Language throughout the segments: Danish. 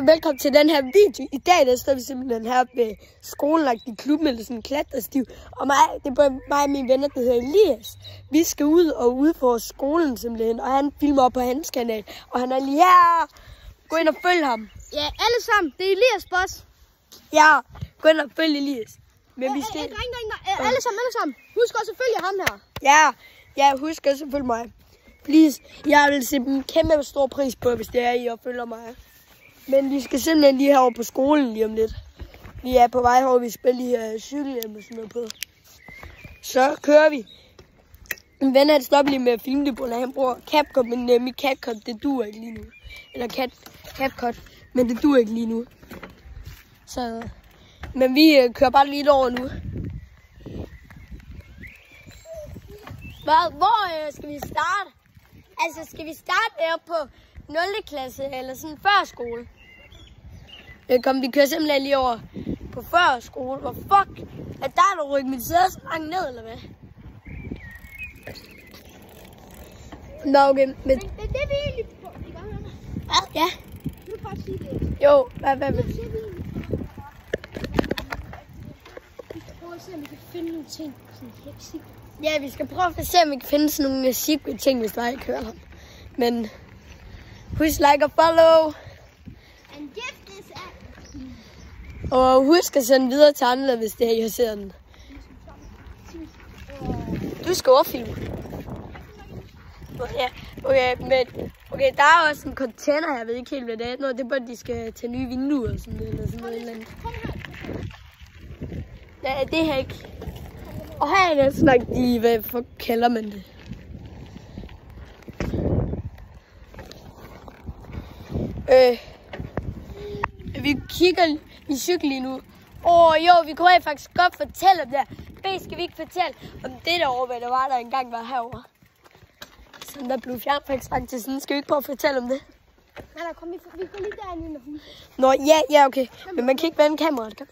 Velkommen til den her video. I dag der står vi simpelthen her ved skolen, lagt i klubben eller sådan en klatrestiv. Og det er både mig og mine venner, der hedder Elias. Vi skal ud og udfordre skolen simpelthen, og han filmer op på hans kanal. Og han er lige her. Gå ind og følg ham. Ja, alle sammen. Det er Elias boss. Ja, gå ind og følg Elias. Men vi skal... Alle sammen. Husk også at følge ham her. Ja, husk også at følge mig. Please, jeg vil sætte en kæmpe stor pris på, hvis det er I og følger mig. Men vi skal simpelthen lige herovre på skolen lige om lidt. Vi er på vej herovre, vi spiller lige her cykelhjelm og sådan noget på. Så kører vi. En ven han stopper lige med at filme det på, når han bruger CapCut, men mit CapCut, det duer ikke lige nu. Eller CapCut, men det duer ikke lige nu. Så, men vi kører bare lige over nu. Hvor skal vi starte? Altså, skal vi starte der på 0. klasse eller sådan førskole? Vi kører simpelthen lige over på førskole. Hvor fuck? Er der rykket mit sæde så langt ned, eller hvad? Nå, okay, men... Det er det, vi egentlig på. Hvad? Ja. Nu kan du sige det. Jo, hvad? Vi skal prøve at se, om vi kan finde nogle ting. Ja, vi skal prøve at se, om vi kan finde sådan nogle secret ting, hvis der ikke hører ham. Men... husk like og follow. And give this app. Og husk at sende videre til andre, hvis det er, I har set den. Du skal overfilme. Ja, okay, der er også en container her, jeg ved ikke helt, hvad det er. Det er bare, at de skal tage nye vinduer og sådan eller sådan noget eller andet. Ja, det her ikke. Og her er det sådan, hvad fuck kalder man det? Vi cykler lige nu. Vi kunne faktisk godt fortælle om det her. Skal vi ikke fortælle om det derovre, hvad der var, der engang var herovre? Sådan der blev fjernet faktisk sådan. Skal vi ikke prøve at fortælle om det? Nej, kom, vi går lige derinde under huset. Nå, ja, okay. Men man kan ikke vende kameraet, kan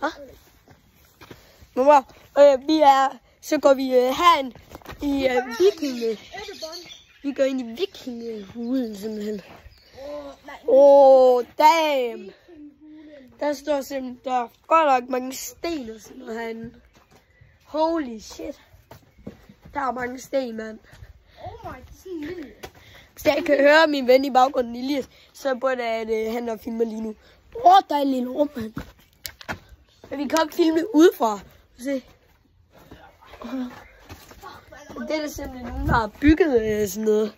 man? Mor, så går vi herind i vikinge. Vi går ind i vikingehulen simpelthen. Damn. Der står simpelthen, der er godt nok mange sten og sådan noget herinde. Holy shit. Der er mange sten, mand. Hvis jeg kan høre min ven i baggrunden, Elias, så burde det, at han er filmer lige nu. Der er en lille rum, mand. Men vi kan ikke filme det udefra. Se. Det er der simpelthen nogen, der har bygget sådan noget.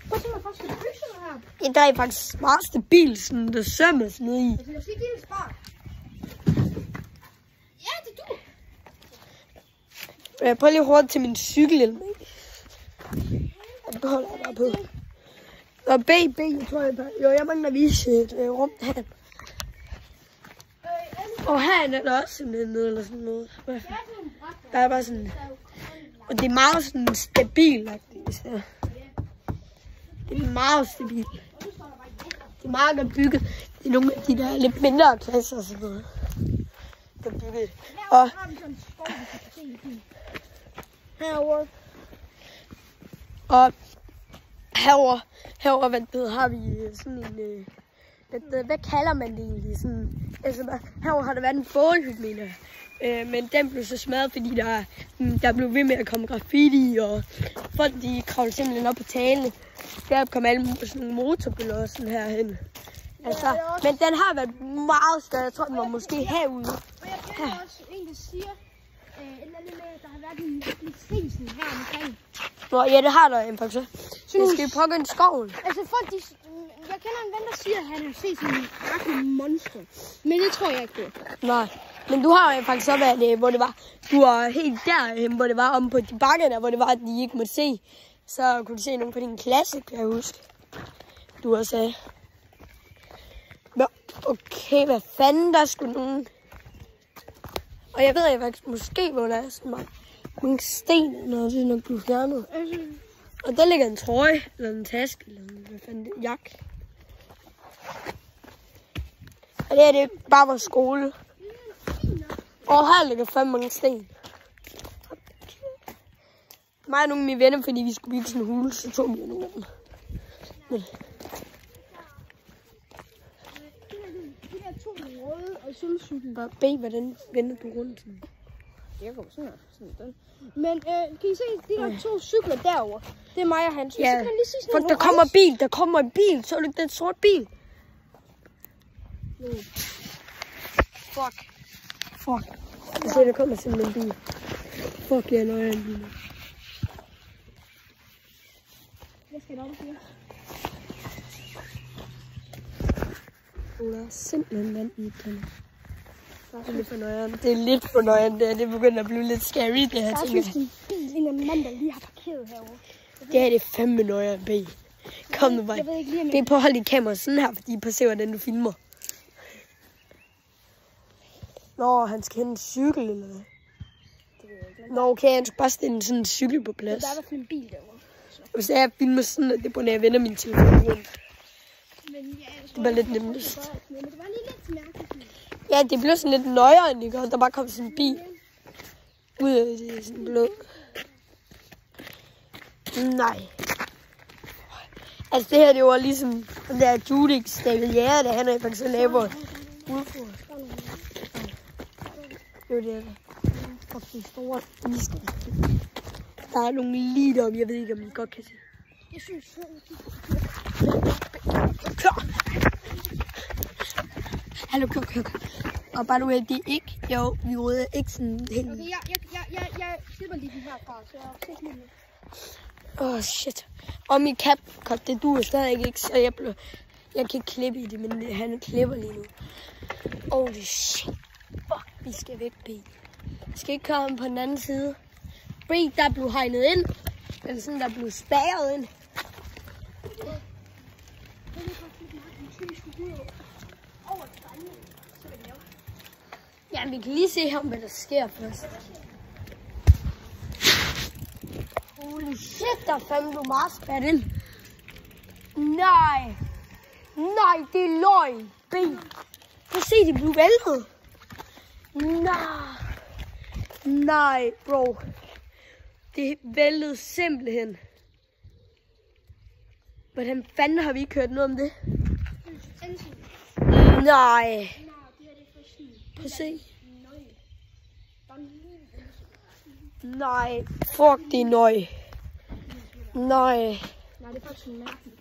Prøv at se, man faktisk kan bygge sådan noget her. Ja, der er faktisk meget stabilt, sådan der sømmer sådan noget i. Altså, lad os lige give det et spar. Ja, det du. Jeg prøver lige hurtigt til min cykelhjelm. Jeg holder der på. Og B, jeg tror jeg bare. Jo, jeg mangler vise et rum her. Og her er der også simpelthen noget eller sådan noget. Der er bare sådan. Og det er meget sådan stabilt. Det er meget stabilt. Det er meget godt bygget. Det er nogle af de der lidt mindre klasser og sådan noget. Der er bygget. Og herovre. Og herovre har vi sådan en... Hvad kalder man det egentlig? Sådan, altså, herovre har der været en bålhytte, mener jeg. Men den blev så smadret, fordi der blev ved med at komme graffiti, og folk de kravlede simpelthen op på tagene. Der kom alle sådan nogle motorbøller og sådan herhen. Altså, men den har været meget større. Jeg tror, den var måske herude. Og jeg kender også en, der siger, et eller andet med, at der har været en stensen her omkring. Nå, ja, det har der faktisk. Så skal vi prøve at gå ind i skoven. Altså, jeg kender en ven, der siger, at han har set sådan en række monster. Men det tror jeg ikke på. Nej, men du har jo faktisk så været, hvor det var. Du var helt derhen, hvor det var om på de bakker der, hvor det var, at de ikke måtte se. Så kunne du se nogen på din klasse, kan jeg huske. Du også sagde. Nå, okay, hvad fanden, der skulle nogen. Og jeg ved faktisk måske, hvor der er sådan mange sten, når det er nok blevet fjernet. Og der ligger en trøje, eller en taske, eller hvad fanden det er, jakke. Og det er bare vores skole. Og her ligger fandme mange sten. Mig og nogle af mine venner, fordi vi skulle bygge sådan en hule, så tog vi nogle af dem. er 2 røde og sølvcykel. B, hvordan vender du rundt sådan? Jeg går sådan her. Men kan I se de der 2 cykler derovre? Det er mig og Hans. Ja, så kan lige se sådan for der kommer en bil. Så er det den sorte bil. Fuck. Jeg ser, der kommer simpelthen en bil. Fuck, jeg er nøje en bil. Hvad skal der sige? Der er simpelthen vand i den. Det er lidt for nøjeren. Det er lidt for nøjeren. Det begynder at blive lidt scary, det her, Der er tænker sådan en mand, der lige har parkeret herovre. Det er det fandme nøjeren, B. Kom nu bare. Jeg ved ikke lige, om Det er på at holde i kameraet sådan her, fordi I ser, hvordan du filmer. Nå, han skal hente en cykel, eller hvad? det ved jeg ikke. Nå, okay, han skal bare stille sådan en cykel på plads. Der er i hvert fald en bil derovre. Hvis jeg filmer sådan, at det på, når jeg vender min telefon rundt. Men ja, Det var lidt nemmest. Men det var lige lidt mærkeligt. Ja, det blev sådan lidt nøjeren, ikke? Og der bare kom sådan en bil ud af det sådan blå. Nej. Altså det her, det var ligesom den der Judix David Jæger, der han er faktisk så laver udfor. Det var det der. Fuck, det store ister. Der er nogle lige deroppe, jeg ved ikke, om I godt kan se. Jeg synes, Kør! Hallo, kør. Og bare du ved, det er ikke, jo, vi rydder ikke sådan helt. okay, jeg slipper lige den herfra, så jeg ser lige lidt. Shit. Og min CapCut, det duer stadig ikke, så jeg kan ikke klippe i det, men han klipper lige nu. Holy shit. Fuck, vi skal væk, B. Vi skal ikke køre ham på den anden side. B, der blev hegnet ind. Eller sådan, der blev spærret ind. Ja, vi kan lige se ham, hvad der sker først. Holy shit, der fandme du meget spærret ind. Nej, det er løgn, B. Prøv at se, de blev væltet. Nej, bro. Det væltede simpelthen. Hvordan fanden har vi ikke hørt noget om det? Nej. Prøv at se. Nej, fuck, det er nøj. Nej. Nej, det er faktisk mærkeligt.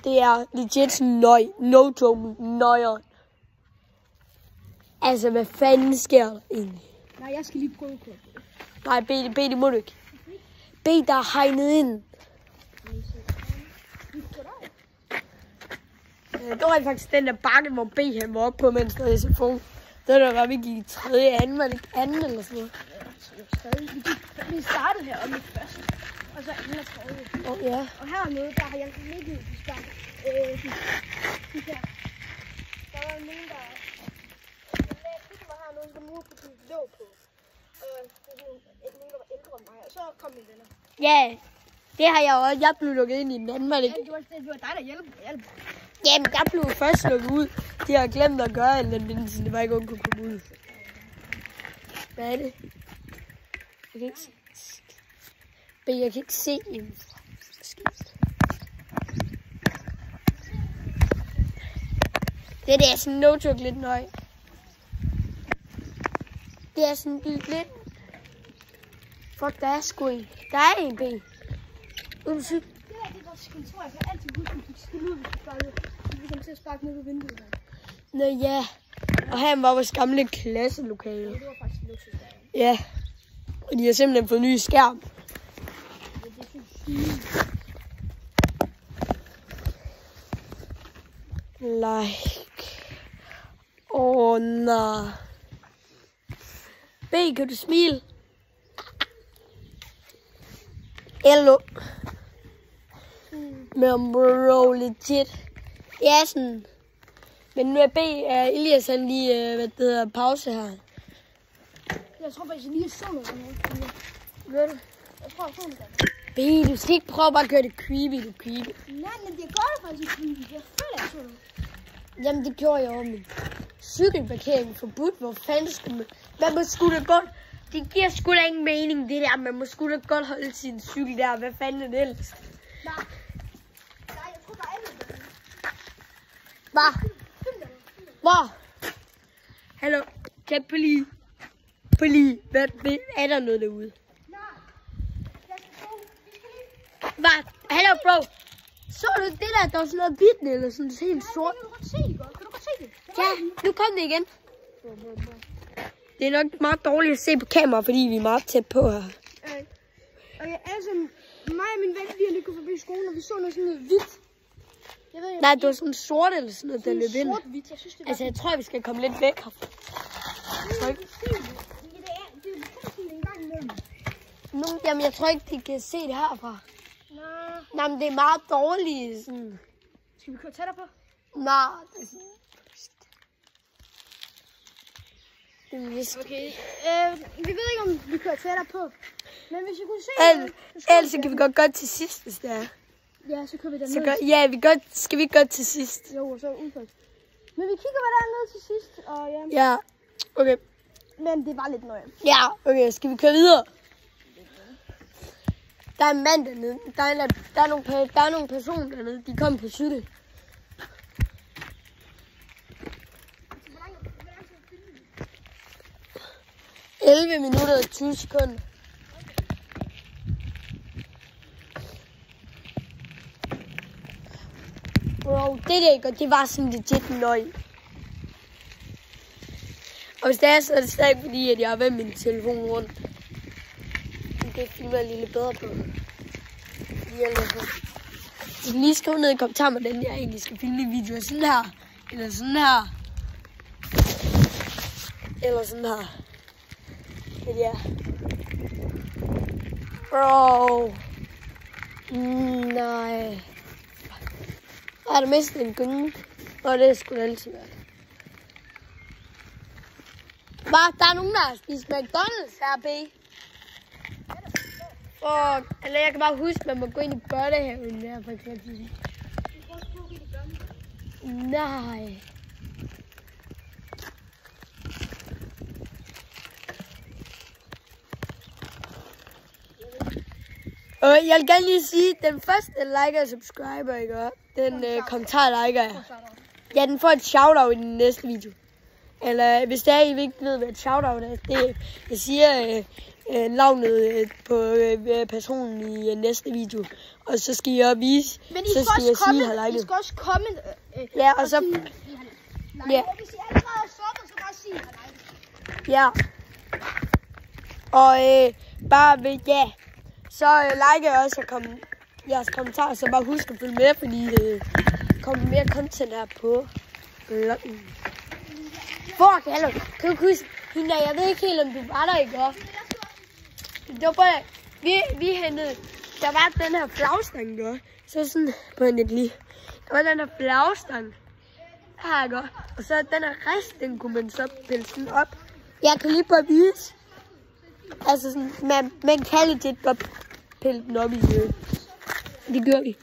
Det er legit nøj. No joke, nøjere. Altså, hvad fanden sker der egentlig? Nej, jeg skal lige prøve på det. Nej, B, det må du ikke. B, der er hegnet ind. Det var faktisk den der bakke, hvor B han var oppe på, mens der var SFO. Det var der, vi gik i 3. anden, var det ikke anden eller sådan noget? Vi startede her om det første, og så anden og tredje. Ja. Og hernede, der har jeg ligget i start. De der. Der var nogen, der... Jeg var her nogen, der murede lå på. Det er nogen, der var ældre end mig, og så kom mine venner. Ja, det har jeg også. Jeg blev lukket ind i den anden, var det ikke? Ja, det var dig, der hjalp. Jamen, jeg blev først lukket ud. De har glemt at gøre alt den, så det var ikke ondt kunne komme ud. Hvad er det? Jeg kan ikke se. Jeg kan ikke se indenfor. Det er sådan no joke lidt nøj. Det er sådan lidt... Fuck, der er sgu en. Der er en, B. Undskyld. Det er vores kontor. Jeg kan altid huske, at vi skal ud, hvis vi kommer til at sparke ned ved vinduet her. Nå ja. Og her var vores gamle klasselokale. Ja, det var faktisk luksus der. Ja. Og de har simpelthen fået ny skærm. Ja, det synes jeg. Like. Nej. B, kan du smile? Hello. Men bro, legit. Ja, sådan. Men nu er Elias han lige, pause her. Jeg tror faktisk, jeg lige så noget. Ved du? Jeg tror, jeg så noget. B, du skal ikke prøve bare at gøre det creepy, Nej, men det gør det faktisk ikke. Jeg føler, jeg så noget. Jamen, det gjorde jeg også, men cykelparkering forbudt. Hvor fanden skulle man skulle da godt... Det giver sgu da ingen mening, det der. Man må sgu da godt holde sin cykel der. Hvad fanden er det ellers? Nej, jeg tror, der er noget. Hvad? Hvor? Hallo. Kan på lige. Hvad er der noget derude? Hvad? Hallo, bro. Så du det der var sådan noget hvidt eller sådan helt sort? Kan du godt se det godt? Kan du godt se det? Ja, nu kom det igen. Det er nok meget dårligt at se på kamera, fordi vi er meget tæt på her. Okay, altså, mig og min ven, vi har lige gået forbi skolen, og vi så noget sådan noget hvidt. Jeg ved, Nej, det var sådan sort eller sådan noget, der løb ind. Sort-hvidt, jeg synes, det var... Altså, jeg tror, vi skal komme lidt væk herfra. Jamen, jeg tror ikke, de kan se det herfra. Nej, men det er meget dårligt. Sådan. Skal vi køre tættere på? Nej, det er sådan... Det er vist... Okay, vi ved ikke, om vi kører tættere på. Men hvis jeg kunne se... Ellers kan vi godt gå til sidst, hvis det er. Ja, så kører vi derned. Skal vi ikke gå til sidst? Jo, så udført. Men vi kigger bare dernede til sidst, og ja. Ja, okay. Men det var lidt nøje. Ja, okay. Skal vi køre videre? Der er en mand dernede. Der er nogle personer dernede. De kommer på cykel. Okay. 11 minutter og 20 sekunder. Bro, det var sådan legit nøje. Og hvis det er, så er det stadig fordi, at jeg har vendt min telefon rundt. Det kan filme lidt bedre på. Så lige skrive ned i kommentaren, hvordan jeg egentlig skal filme en video. Sådan her. Eller sådan her. Eller sådan her. Men ja. Bro. Nej. Jeg har da mistet en gynge. Og det skulle altid være. Der er nogen, der har spist McDonald's her, B. Eller jeg kan bare huske, at man må gå ind i børnehaven der, for eksempel. Nej. Jeg vil gerne lige sige, at den første liker og subscriber, ikke? Den kommentar liker jeg. Ja, den får et shoutout i den næste video. Eller hvis det er, I ikke ved, hvad et shoutout er, det siger navnet på personen i næste video. Og så skal jeg vise, men I så skal jeg sige, at jeg I skal også komme ja, og så... Ja. Hvis I allerede er stoppet, så bare sige, at I ja. Og bare ved, ja. Så like jeg også jeres kommentarer, så bare husk at følge med, fordi det kommer mere content her på bloggen. Fuck, hallo. Kan du huske, hende der, jeg ved ikke helt, om du var der, ikke også? Det var bare, vi hentede, der var den her flagstang, ikke? Så sådan, på en lidt lige. Der var den her flagstang. Her, ikke? Og så den her rest, den kunne man så pille sådan op. Jeg kan lige bare vise. Altså sådan, man kan legit godt pille den op i det. Det gør vi.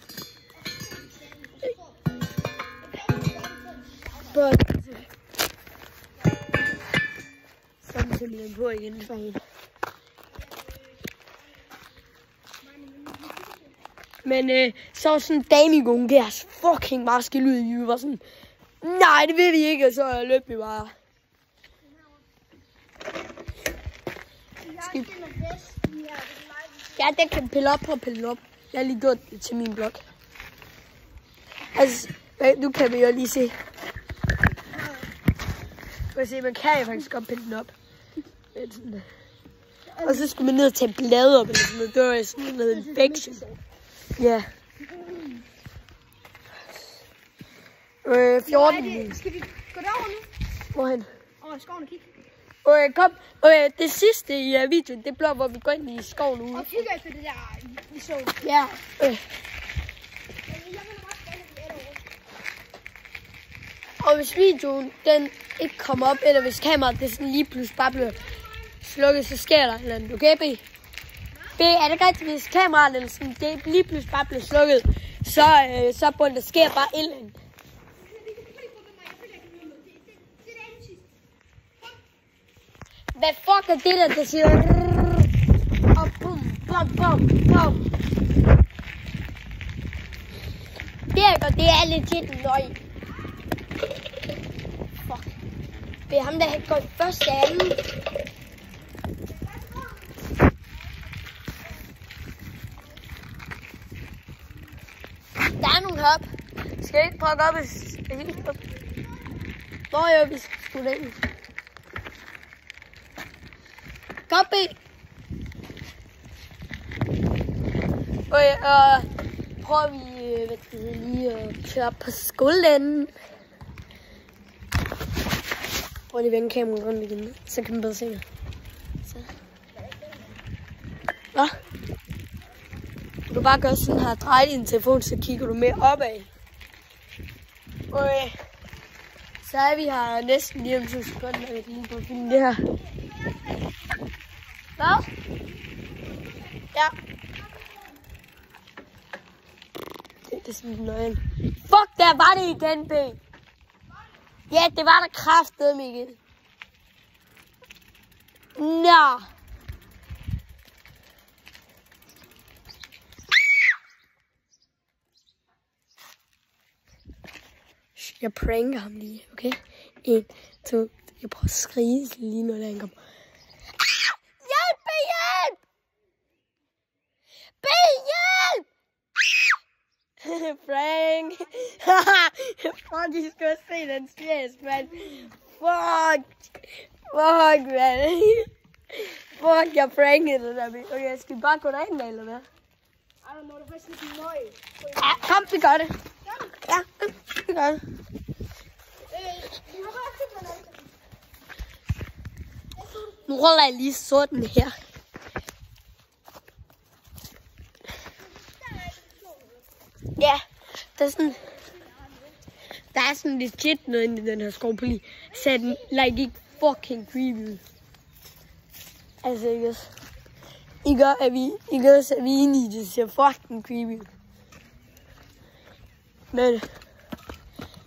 Sådan simpelthen på igen for hende. Men så var sådan en dame i går, hun gav os fucking meget skæld ud i. Vi var sådan, nej, det vil vi ikke, og så løb vi bare. Ja, den kan pille op og pille op. Jeg har lige gjort det til min blog. Altså, nu kan vi jo lige se. Man kan jo faktisk godt pille den op. Og så skulle man ned og tage blade op, eller sådan noget. Det var sådan noget infection. Ja. 14. Skal vi gå derover nu? Hvorhen? Over skoven og kigge. Kom. Det sidste i videoen, det bliver, hvor vi går ind i skoven ude. Og kigger efter det der, vi så. Ja. Og hvis videoen, den ikke kommer op, eller hvis kameraet, det sådan lige pludselig bare bliver slukket, så sker der et eller andet. Okay, B? B, er det rigtigt, hvis kameraet eller sådan, det lige pludselig bare bliver slukket, så der sker bare et eller andet. Hvad fuck er det der siger? Og bum, bum, bum, bum. Det er legit løg. Fuck. B, Det er ham, der går i første anden. Der er nogle hop. Skal jeg ikke prøve at gå op og hilse op? Hvor er vi studenten? Godt, B. Okay, prøver vi lige at køre op på skolen. Prøv lige at vende kameraet rundt igen, så kan man bedre se det. Så. Hvad? Du kan bare gøre sådan her, drej din telefon, så kigger du mere opad. Okay. Så er vi her næsten lige om 2 sekunder, og jeg kan lige prøve at finde det her. Hvad? Ja. Det er sådan nøgen. Fuck, der var det igen, B. Ja, det var der kraftedeme igen. Nå. Jeg pranker ham lige, okay? 1, 2, jeg prøver at skrige lige når han kommer. Hjælp! Hjælp! Hjælp! Frank! Fuck, de skal også se den spjæs, mand. Fuck, mand. Fuck, jeg prankede det der. Okay, skal vi bare gå derind, eller hvad? I don't know, det er faktisk lidt nøje. Ja, kom, vi gør det. Ja, vi gør det. Nu ruller jeg lige sådan her. Ja, der er sådan lidt shit noget inde i den her skov på lige. Så den like ikke fucking creepy. Altså ikke også. I gør, at vi er enige i det, ser fucking creepy. Men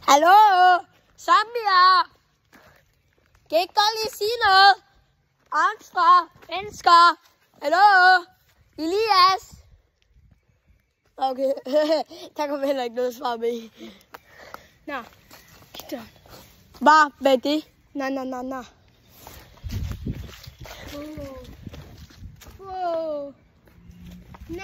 hallo, zombier! Kan I ikke godt lige sige noget? Andre mennesker! Hallo? Elias? Okay, der kommer heller ikke noget svar med. Nå, kig der. Hvad er det? Nå. Wow. Nå.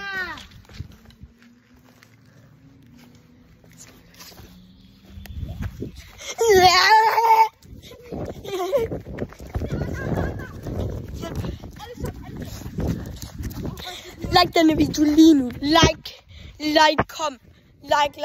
Like denne video lige nu. Like, kom. Like.